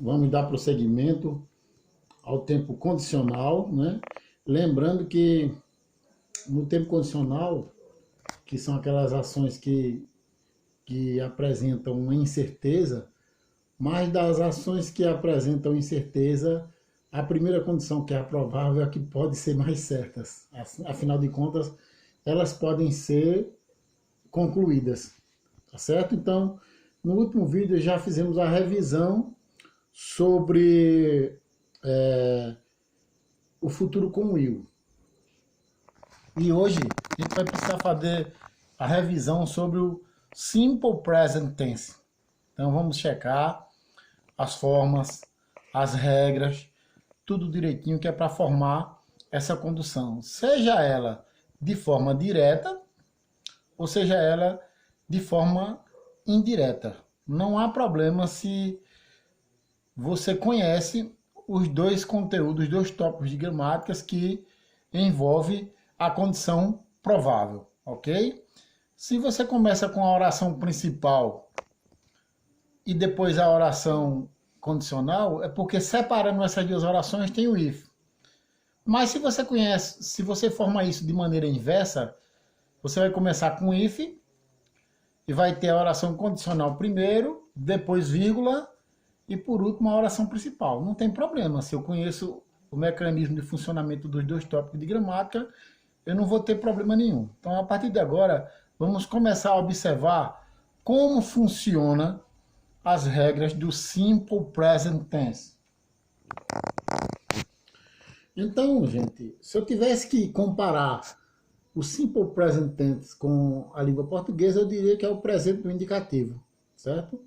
Vamos dar prosseguimento ao tempo condicional, né? Lembrando que no tempo condicional, que são aquelas ações que apresentam uma incerteza, mas das ações que apresentam incerteza, a primeira condição, que é a provável, é a que pode ser mais certas. Afinal de contas, elas podem ser concluídas, tá certo? Então, no último vídeo já fizemos a revisão sobre o futuro com will. E hoje a gente vai precisar fazer a revisão sobre o Simple Present Tense. Então vamos checar as formas, as regras, tudo direitinho que é para formar essa condução. Seja ela de forma direta, ou seja ela de forma indireta. Não há problema se você conhece os dois conteúdos, os dois tópicos de gramáticas que envolvem a condição provável, ok? Se você começa com a oração principal e depois a oração condicional, é porque separando essas duas orações tem o if. Mas se você conhece, se você forma isso de maneira inversa, você vai começar com if e vai ter a oração condicional primeiro, depois vírgula e por último a oração principal. Não tem problema, se eu conheço o mecanismo de funcionamento dos dois tópicos de gramática, eu não vou ter problema nenhum. Então, a partir de agora, vamos começar a observar como funciona as regras do Simple Present Tense. Então, gente, se eu tivesse que comparar o Simple Present Tense com a língua portuguesa, eu diria que é o presente do indicativo, certo?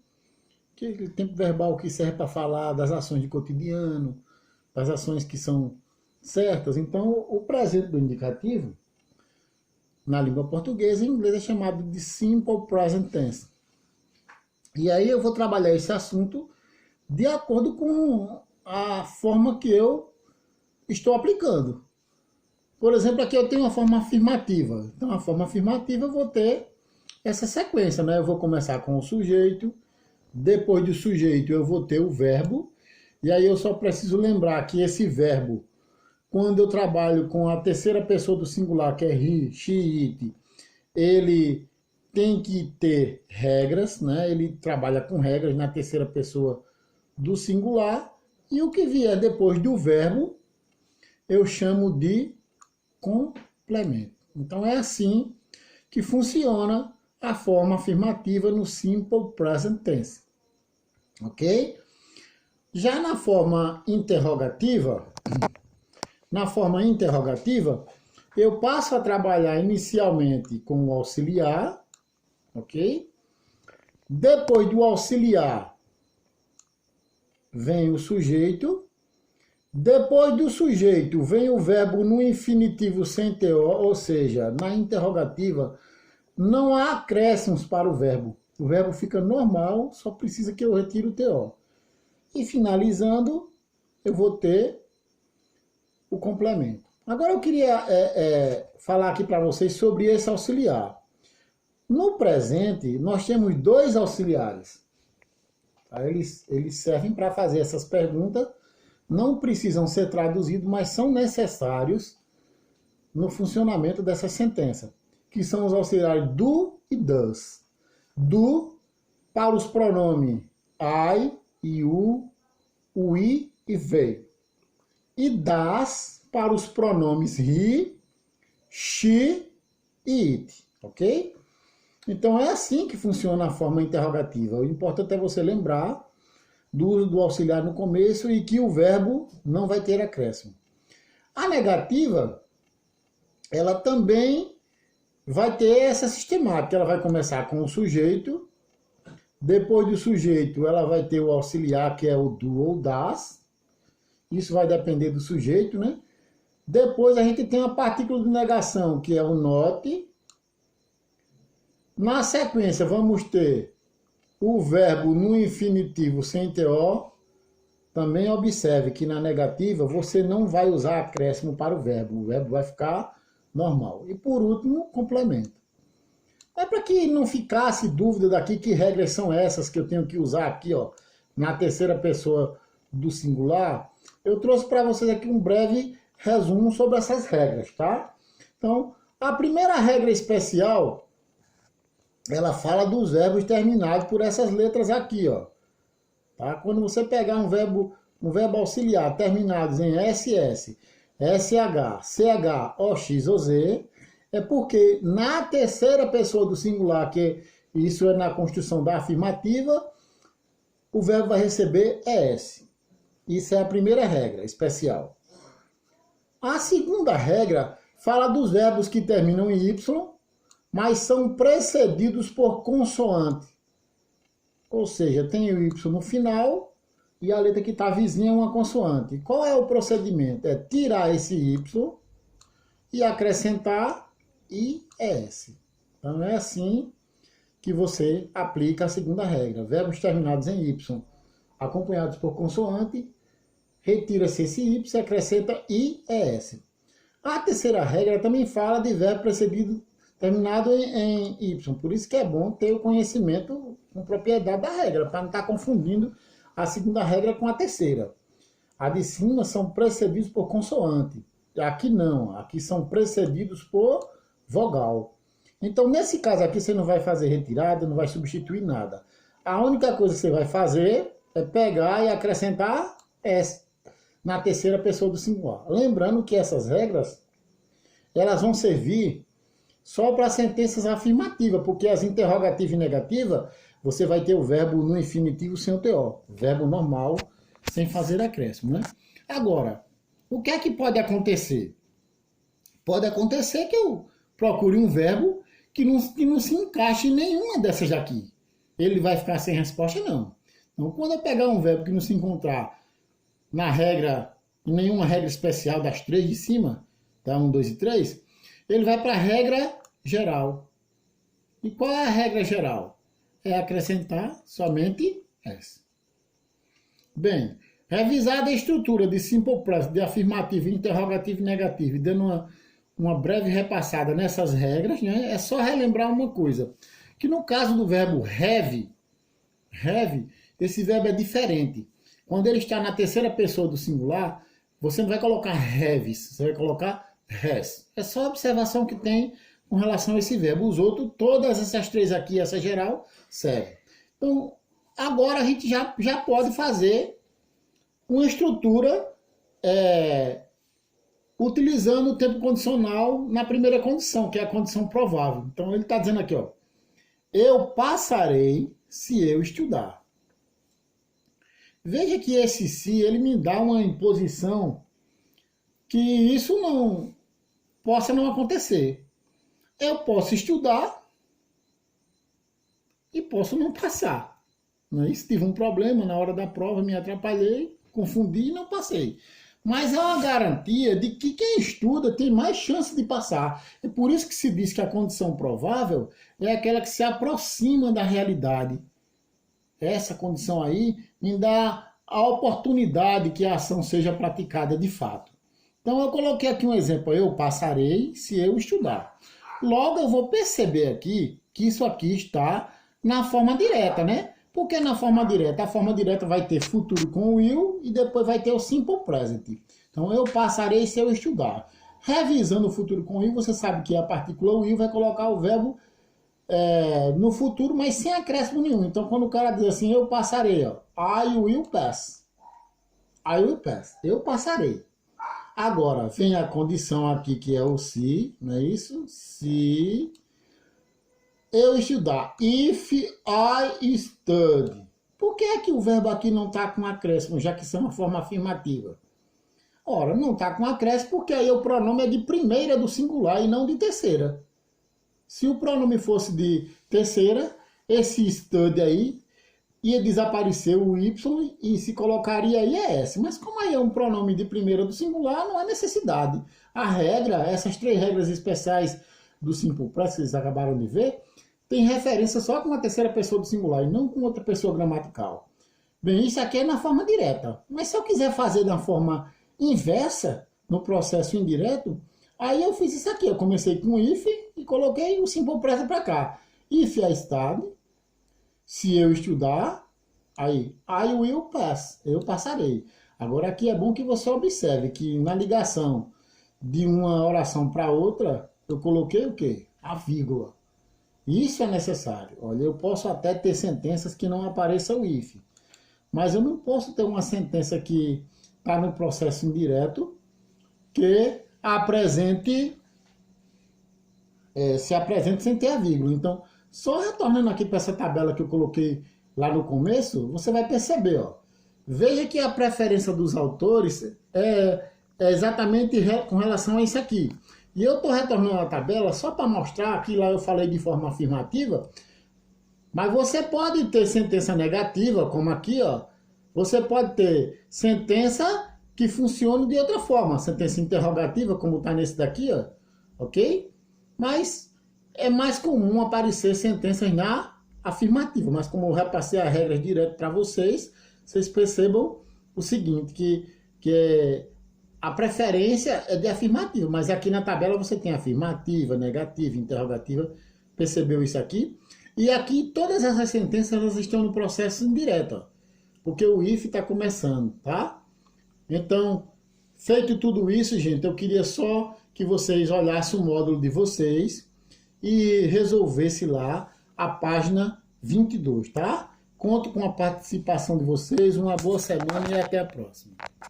Que é aquele tempo verbal que serve para falar das ações de cotidiano, das ações que são certas. Então, o presente do indicativo, na língua portuguesa, em inglês é chamado de Simple Present Tense. E aí eu vou trabalhar esse assunto de acordo com a forma que eu estou aplicando. Por exemplo, aqui eu tenho uma forma afirmativa. Então, a forma afirmativa eu vou ter essa sequência, né? Eu vou começar com o sujeito, depois do sujeito eu vou ter o verbo, e aí eu só preciso lembrar que esse verbo, quando eu trabalho com a terceira pessoa do singular, que é he, she, it, ele tem que ter regras, né? Ele trabalha com regras na terceira pessoa do singular, e o que vier depois do verbo, eu chamo de complemento. Então é assim que funciona a forma afirmativa no Simple Present Tense. Ok? Já na forma interrogativa, eu passo a trabalhar inicialmente com o auxiliar, ok? Depois do auxiliar vem o sujeito, depois do sujeito vem o verbo no infinitivo sem TO, ou seja, na interrogativa não há acréscimos para o verbo fica normal, só precisa que eu retire o TO. E finalizando, eu vou ter o complemento. Agora eu queria falar aqui para vocês sobre esse auxiliar. No presente, nós temos dois auxiliares. Tá? Eles servem para fazer essas perguntas, não precisam ser traduzidos, mas são necessários no funcionamento dessa sentença, que são os auxiliares do e does. Do para os pronomes I, you, we e they. E das para os pronomes he, she e it, ok? Então é assim que funciona a forma interrogativa. O importante é você lembrar do uso do auxiliar no começo e que o verbo não vai ter acréscimo. A negativa, ela também vai ter essa sistemática. Ela vai começar com o sujeito, depois do sujeito ela vai ter o auxiliar, que é o do ou das. Isso vai depender do sujeito, né? Depois a gente tem a partícula de negação, que é o not. Na sequência vamos ter o verbo no infinitivo sem TO. Também observe que na negativa você não vai usar acréscimo para o verbo vai ficar normal. E por último, complemento. É para que não ficasse dúvida daqui que regras são essas que eu tenho que usar aqui, ó, na terceira pessoa do singular, eu trouxe para vocês aqui um breve resumo sobre essas regras, tá? Então, a primeira regra especial, ela fala dos verbos terminados por essas letras aqui, ó. Tá? Quando você pegar um verbo auxiliar terminados em SS, SH, CH, OX ou Z, é porque na terceira pessoa do singular, que isso é na construção da afirmativa, o verbo vai receber ES. Isso é a primeira regra especial. A segunda regra fala dos verbos que terminam em Y, mas são precedidos por consoante. Ou seja, tem o Y no final e a letra que está vizinha é uma consoante. Qual é o procedimento? É tirar esse Y e acrescentar IS. Então é assim que você aplica a segunda regra. Verbos terminados em Y, acompanhados por consoante, retira-se esse Y e acrescenta IES. A terceira regra também fala de verbo precedido terminado em Y. Por isso que é bom ter o conhecimento com propriedade da regra, para não estar confundindo a segunda regra com a terceira. A de cima são precedidos por consoante. Aqui não, aqui são precedidos por vogal. Então, nesse caso aqui, você não vai fazer retirada, não vai substituir nada. A única coisa que você vai fazer é pegar e acrescentar S na terceira pessoa do singular. Lembrando que essas regras, elas vão servir só para sentenças afirmativas, porque as interrogativas e negativas, você vai ter o verbo no infinitivo sem o TO. Verbo normal, sem fazer acréscimo, né? Agora, o que é que pode acontecer? Pode acontecer que eu procure um verbo que não se encaixe em nenhuma dessas daqui. Ele vai ficar sem resposta, não. Então, quando eu pegar um verbo que não se encontrar na regra, em nenhuma regra especial das três de cima, tá? 1, 2 e 3, ele vai para a regra geral. E qual é a regra geral? É acrescentar somente S. Bem, revisada a estrutura de simple present, de afirmativo, interrogativo e negativo, e dando uma breve repassada nessas regras, né? É só relembrar uma coisa, que no caso do verbo have, esse verbo é diferente. Quando ele está na terceira pessoa do singular, você não vai colocar haves, você vai colocar has. É só a observação que tem com relação a esse verbo. Os outros, todas essas três aqui, essa geral, serve. Então, agora a gente já pode fazer uma estrutura utilizando o tempo condicional na primeira condição, que é a condição provável. Então, ele está dizendo aqui, ó, eu passarei se eu estudar. Veja que esse se, ele me dá uma imposição que isso não possa não acontecer. Eu posso estudar e posso não passar. Não é isso? Tive um problema na hora da prova, me atrapalhei, confundi e não passei. Mas é uma garantia de que quem estuda tem mais chance de passar. É por isso que se diz que a condição provável é aquela que se aproxima da realidade. Essa condição aí me dá a oportunidade que a ação seja praticada de fato. Então eu coloquei aqui um exemplo, eu passarei se eu estudar. Logo eu vou perceber aqui que isso aqui está na forma direta, né? Porque na forma direta, a forma direta vai ter futuro com o will e depois vai ter o simple present. Então eu passarei se eu estudar. Revisando o futuro com o will, você sabe que a partícula will vai colocar o verbo no futuro, mas sem acréscimo nenhum. Então quando o cara diz assim, eu passarei, ó, I will pass. I will pass. Eu passarei. Agora, vem a condição aqui que é o se, não é isso? Se eu estudar. If I study. Por que é que o verbo aqui não está com acréscimo, já que isso é uma forma afirmativa? Ora, não está com acréscimo porque aí o pronome é de primeira do singular e não de terceira. Se o pronome fosse de terceira, esse study aí ia desaparecer o Y e se colocaria IES. Mas como aí é um pronome de primeira do singular, não há necessidade. A regra, essas três regras especiais do Simple Present, que vocês acabaram de ver, tem referência só com a terceira pessoa do singular e não com outra pessoa gramatical. Bem, isso aqui é na forma direta. Mas se eu quiser fazer da forma inversa, no processo indireto, aí eu fiz isso aqui. Eu comecei com if e coloquei o Simple Present para cá. If I study, se eu estudar, Aí, I will pass, eu passarei. Agora aqui é bom que você observe que na ligação de uma oração para outra, eu coloquei o quê? A vírgula. Isso é necessário. Olha, eu posso até ter sentenças que não apareça o if, mas eu não posso ter uma sentença que está no processo indireto que se apresente sem ter a vírgula. Então, só retornando aqui para essa tabela que eu coloquei lá no começo, você vai perceber, ó. Veja que a preferência dos autores é exatamente com relação a isso aqui. E eu estou retornando a tabela só para mostrar que lá eu falei de forma afirmativa, mas você pode ter sentença negativa, como aqui, ó. Você pode ter sentença que funcione de outra forma, sentença interrogativa, como está nesse daqui, ó, ok? Mas é mais comum aparecer sentenças na afirmativa, mas como eu repassei as regras direto para vocês, vocês percebam o seguinte, que a preferência é de afirmativa, mas aqui na tabela você tem afirmativa, negativa, interrogativa, percebeu isso aqui? E aqui todas essas sentenças elas estão no processo indireto, ó, porque o if está começando, tá? Então, feito tudo isso, gente, eu queria só que vocês olhassem o módulo de vocês e resolvessem lá a página 22, tá? Conto com a participação de vocês, uma boa semana e até a próxima.